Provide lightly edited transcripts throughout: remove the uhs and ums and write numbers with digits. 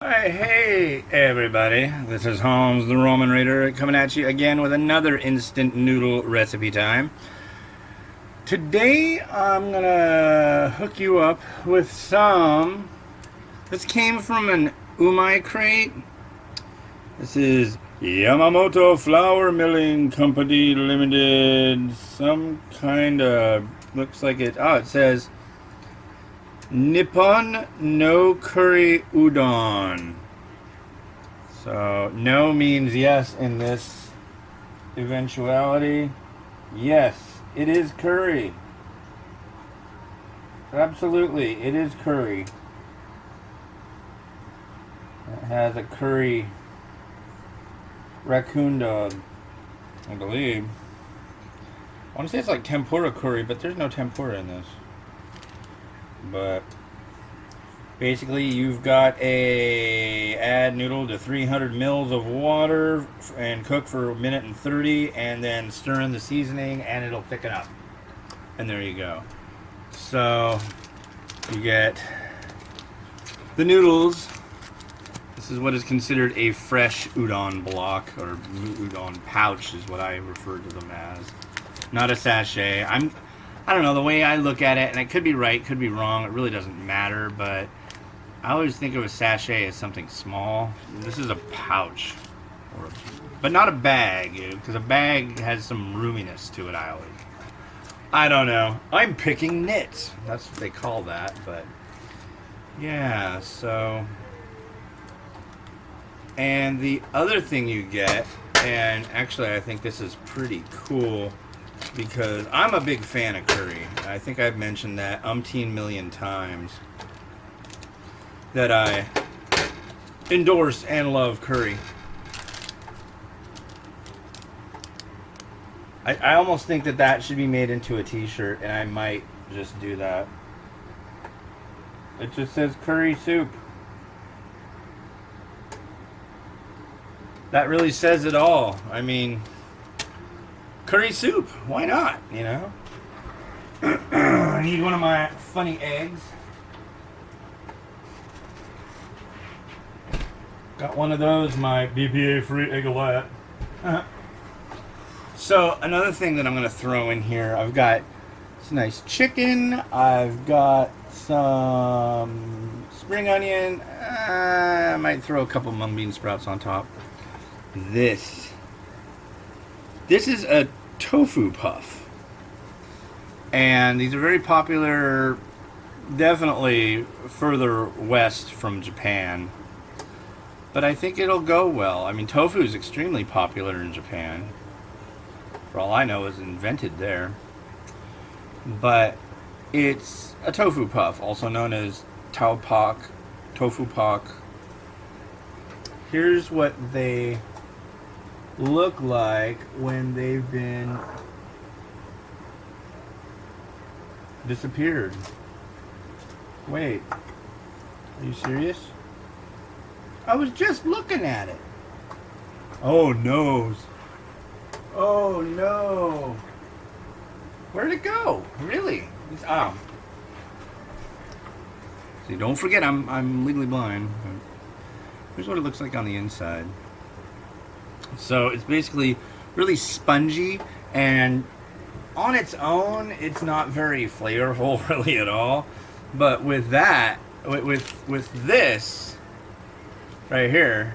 Hi, hey everybody, this is Hans the Ramen Rater coming at you again with another instant noodle recipe time. Today I'm gonna hook you up with some. This came from an Umai Crate. This is Yamamoto Flour Milling Company Limited. Some kind of. Looks like it. Oh, it says Nippon no Curry Udon. So, no means yes in this eventuality. Yes, it is curry. Absolutely, it is curry. It has a curry raccoon dog, I believe. I want to say it's like tempura curry, but there's no tempura in this. But basically, you've got a add noodle to 300 mils of water and cook for 1 minute and 30, and then stir in the seasoning, and it'll thicken up. And there you go. So you get the noodles. This is what is considered a fresh udon block, or udon pouch is what I refer to them as. Not a sachet. I don't know, the way I look at it, and I could be right, could be wrong, it really doesn't matter, but I always think of a sachet as something small. This is a pouch, but not a bag, because a bag has some roominess to it, I don't know. I'm picking nits. That's what they call that, but yeah, so. And the other thing you get, and actually I think this is pretty cool, because I'm a big fan of curry. I think I've mentioned that umpteen million times that I endorse and love curry. I almost think that should be made into a t-shirt, and I might just do that. It just says curry soup. That really says it all. I mean, curry soup, why not, you know? I need one of my funny eggs. Got one of those, my BPA-free eggalette. So, another thing that I'm going to throw in here, I've got some nice chicken, I've got some spring onion, I might throw a couple mung bean sprouts on top. This is a tofu puff, and these are very popular, definitely further west from Japan, but I think it'll go well. I mean, tofu is extremely popular in Japan. For all I know, it was invented there, but it's a tofu puff, also known as tau pak, tofu pak. Here's what they look like when they've been disappeared. Wait, are you serious? I was just looking at it. Oh no. Oh no. Where'd it go? Really? Oh. See, don't forget I'm legally blind. Here's what it looks like on the inside. So it's basically really spongy, and on its own, it's not very flavorful really at all. But with that, with this right here,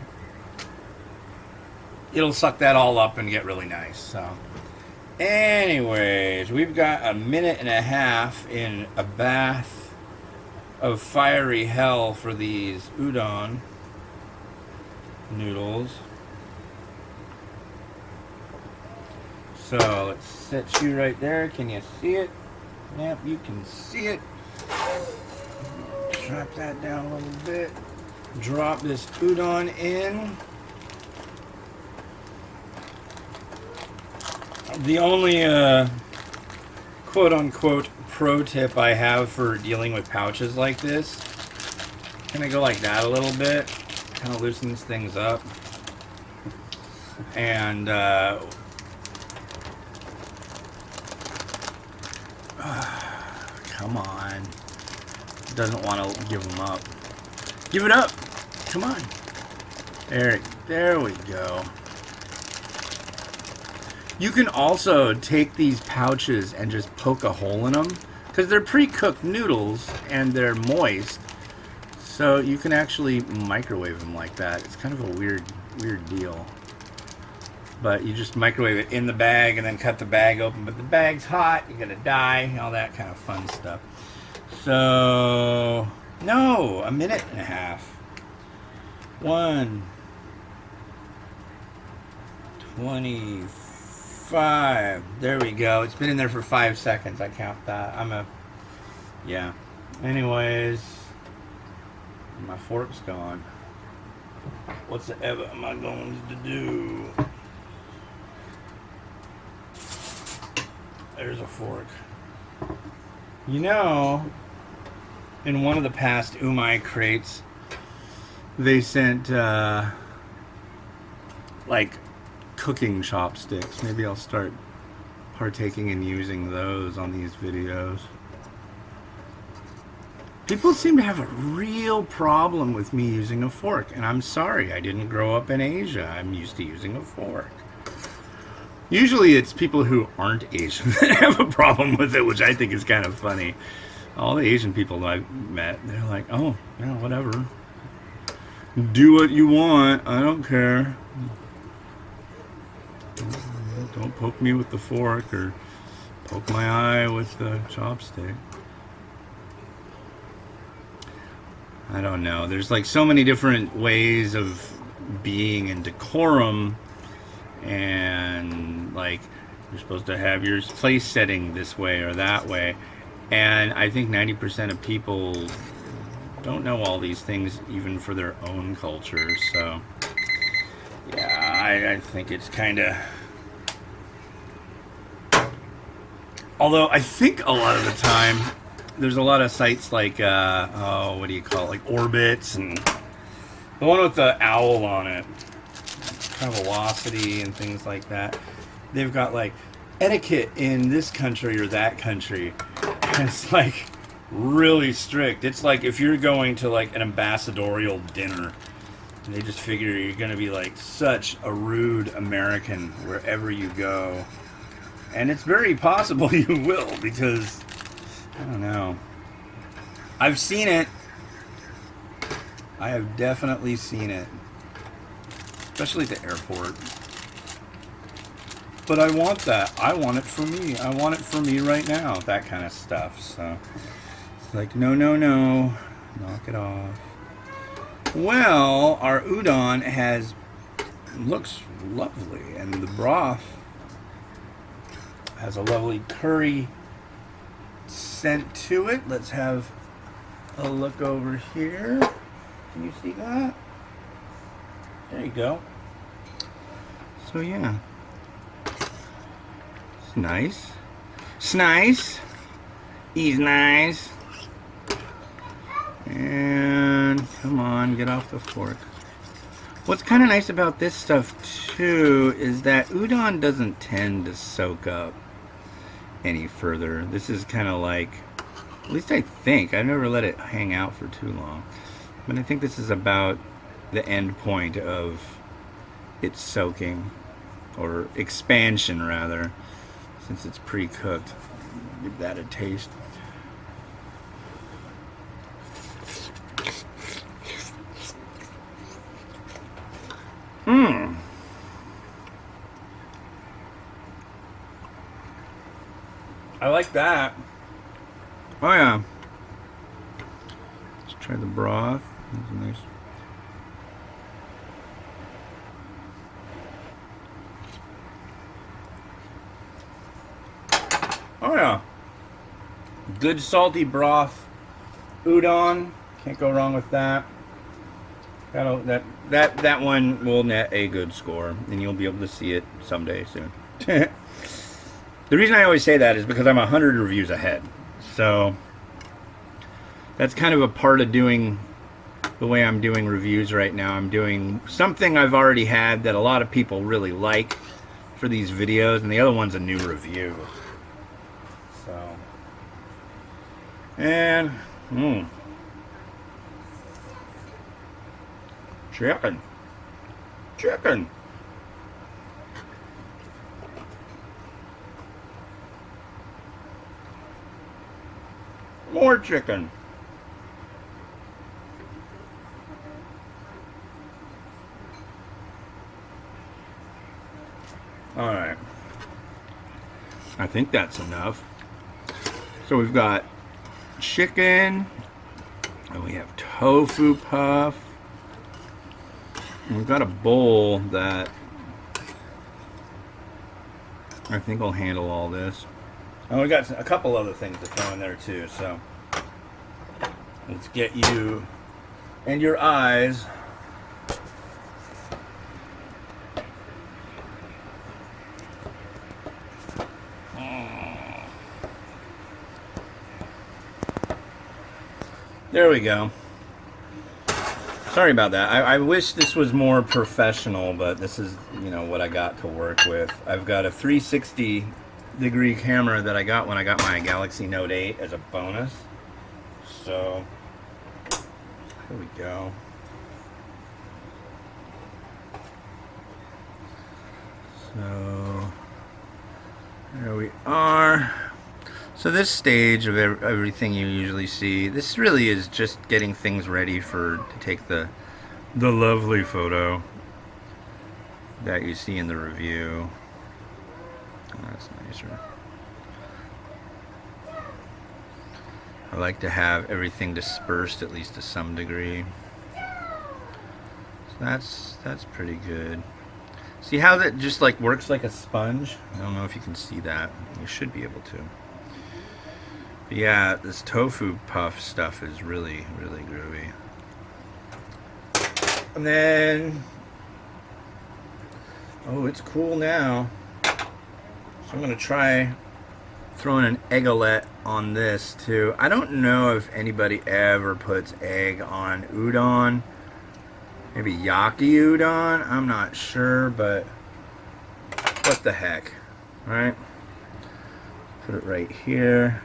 it'll suck that all up and get really nice. So, anyways, we've got 1.5 minutes in a bath of fiery hell for these udon noodles. So let's set you right there. Can you see it? Yep, you can see it. Drop that down a little bit. Drop this udon in. The only quote-unquote pro tip I have for dealing with pouches like this, kind of go like that a little bit. Kind of loosens things up. And come on. Doesn't want to give them up. Give it up. Come on. There we go. You can also take these pouches and just poke a hole in them because they're pre-cooked noodles and they're moist. So you can actually microwave them like that. It's kind of a weird deal. But you just microwave it in the bag and then cut the bag open. But the bag's hot, you're gonna die, all that kind of fun stuff. So, no, a minute and a half. 1:25. There we go. It's been in there for 5 seconds. I count that. Yeah. Anyways, my fork's gone. What's the ever am I going to do? There's a fork. You know, in one of the past Umai Crates, they sent like cooking chopsticks. Maybe I'll start partaking in using those on these videos. People seem to have a real problem with me using a fork, and I'm sorry, I didn't grow up in Asia. I'm used to using a fork. Usually it's people who aren't Asian that have a problem with it, which I think is kind of funny. All the Asian people I've met, they're like, oh, yeah, whatever. Do what you want, I don't care. Don't poke me with the fork or poke my eye with the chopstick. I don't know. There's like so many different ways of being in decorum, and like you're supposed to have your place setting this way or that way, and I think 90% of people don't know all these things even for their own culture. So yeah, I think it's kind of, although I think a lot of the time there's a lot of sites like what do you call it, like Orbits, and the one with the owl on it, Travelocity and things like that. They've got like etiquette in this country or that country, and it's like really strict. It's like if you're going to like an ambassadorial dinner, and they just figure you're gonna be like such a rude American wherever you go, and it's very possible you will, because I don't know. I've seen it. I have definitely seen it. Especially at the airport. But I want that. I want it for me. I want it for me right now. That kind of stuff. So it's like, no, no, no. Knock it off. Well, our udon looks lovely. And the broth has a lovely curry scent to it. Let's have a look over here. Can you see that? There you go. So yeah, it's nice. It's nice. He's nice. And come on, get off the fork. What's kind of nice about this stuff too is that udon doesn't tend to soak up any further. This is kind of like, at least I think, I never let it hang out for too long, but I think this is about the end point of its soaking, or expansion rather, since it's pre-cooked. Give that a taste. I like that. Oh yeah. Let's try the broth. That's nice. Oh yeah. Good salty broth. Udon. Can't go wrong with that. That one will net a good score, and you'll be able to see it someday soon. The reason I always say that is because I'm 100 reviews ahead. So that's kind of a part of doing the way I'm doing reviews right now. I'm doing something I've already had that a lot of people really like for these videos, and the other one's a new review. So, and Chicken. Chicken. More chicken. Alright. I think that's enough. So we've got chicken, and we have tofu puff. And we've got a bowl that I think will handle all this. And we got a couple other things to throw in there too, so let's get you and your eyes. There we go. Sorry about that. I wish this was more professional, but this is, you know, what I got to work with. I've got a 360-degree camera that I got when I got my Galaxy Note 8 as a bonus. So, here we go. So, there we are. So this stage of everything you usually see, this really is just getting things ready to take the lovely photo that you see in the review. Oh, that's nicer. I like to have everything dispersed at least to some degree. So that's pretty good. See how that just like works like a sponge? I don't know if you can see that. You should be able to. Yeah, this tofu puff stuff is really, really groovy. And then, oh, it's cool now. So I'm gonna try throwing an egg-omelette on this too. I don't know if anybody ever puts egg on udon. Maybe yaki udon, I'm not sure, but what the heck, right? Put it right here.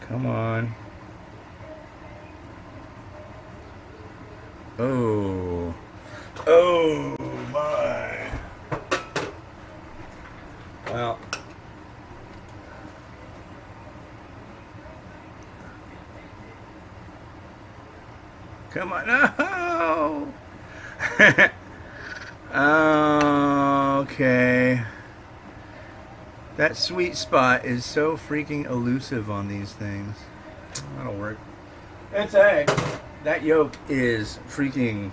Come on. Oh. Oh my. Well. Come on. No. Okay. That sweet spot is so freaking elusive on these things. That'll work. It's egg. That yolk is freaking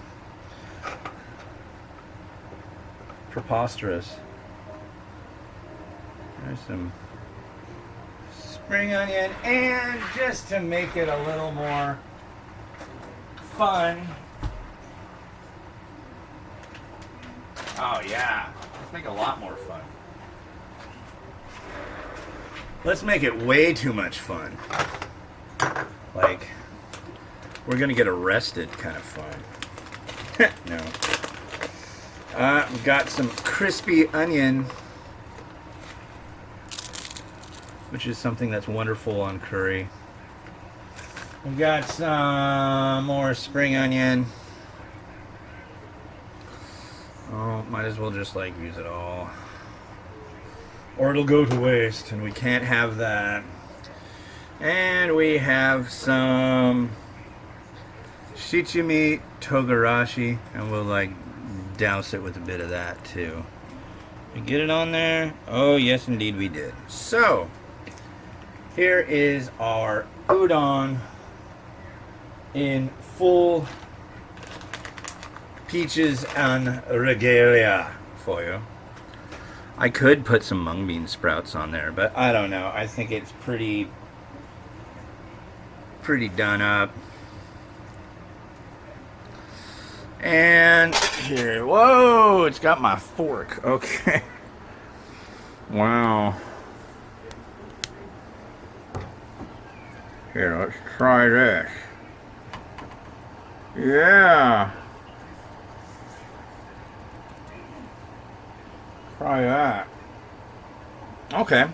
preposterous. There's some spring onion, and just to make it a little more fun. Oh yeah, let's make it a lot more fun. Let's make it way too much fun. Like, we're gonna get arrested kind of fun. No. We've got some crispy onion, which is something that's wonderful on curry. We've got some more spring onion. Oh, might as well just like use it all. Or it'll go to waste, and we can't have that. And we have some shichimi togarashi, and we'll like douse it with a bit of that too. You get it on there? Oh yes, indeed we did. So here is our udon in full peaches and regalia for you. I could put some mung bean sprouts on there, but I don't know. I think it's pretty done up. And here, whoa, it's got my fork. Okay. Wow. Here, let's try this. Yeah. Try that. Okay.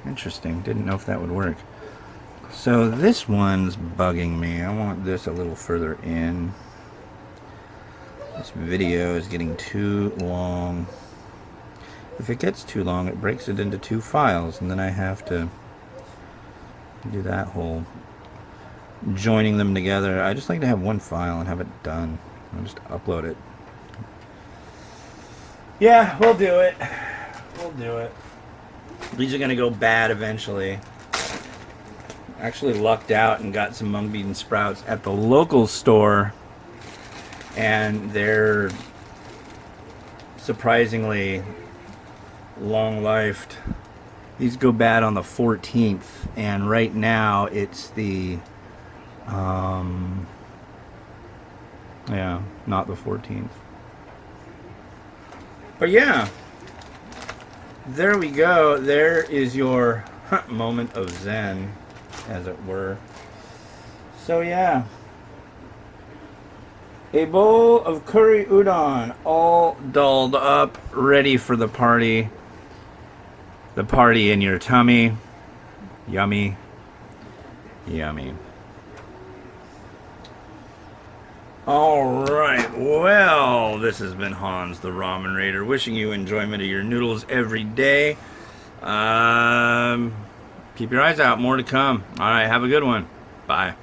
Interesting. Didn't know if that would work. So this one's bugging me. I want this a little further in. This video is getting too long. If it gets too long, it breaks it into 2 files, and then I have to do that whole joining them together. I just like to have one file and have it done. I'll just upload it. Yeah, we'll do it. We'll do it. These are gonna go bad eventually. Actually lucked out and got some mung bean sprouts at the local store, and they're surprisingly long-lived. These go bad on the 14th, and right now it's the yeah, not the 14th. But yeah, there we go. There is your moment of zen, as it were. So yeah, a bowl of curry udon, all dolled up, ready for the party. The party in your tummy. Yummy. Yummy. Alright, well, this has been Hans the Ramen Rater, wishing you enjoyment of your noodles every day. Keep your eyes out, more to come. Alright, have a good one. Bye.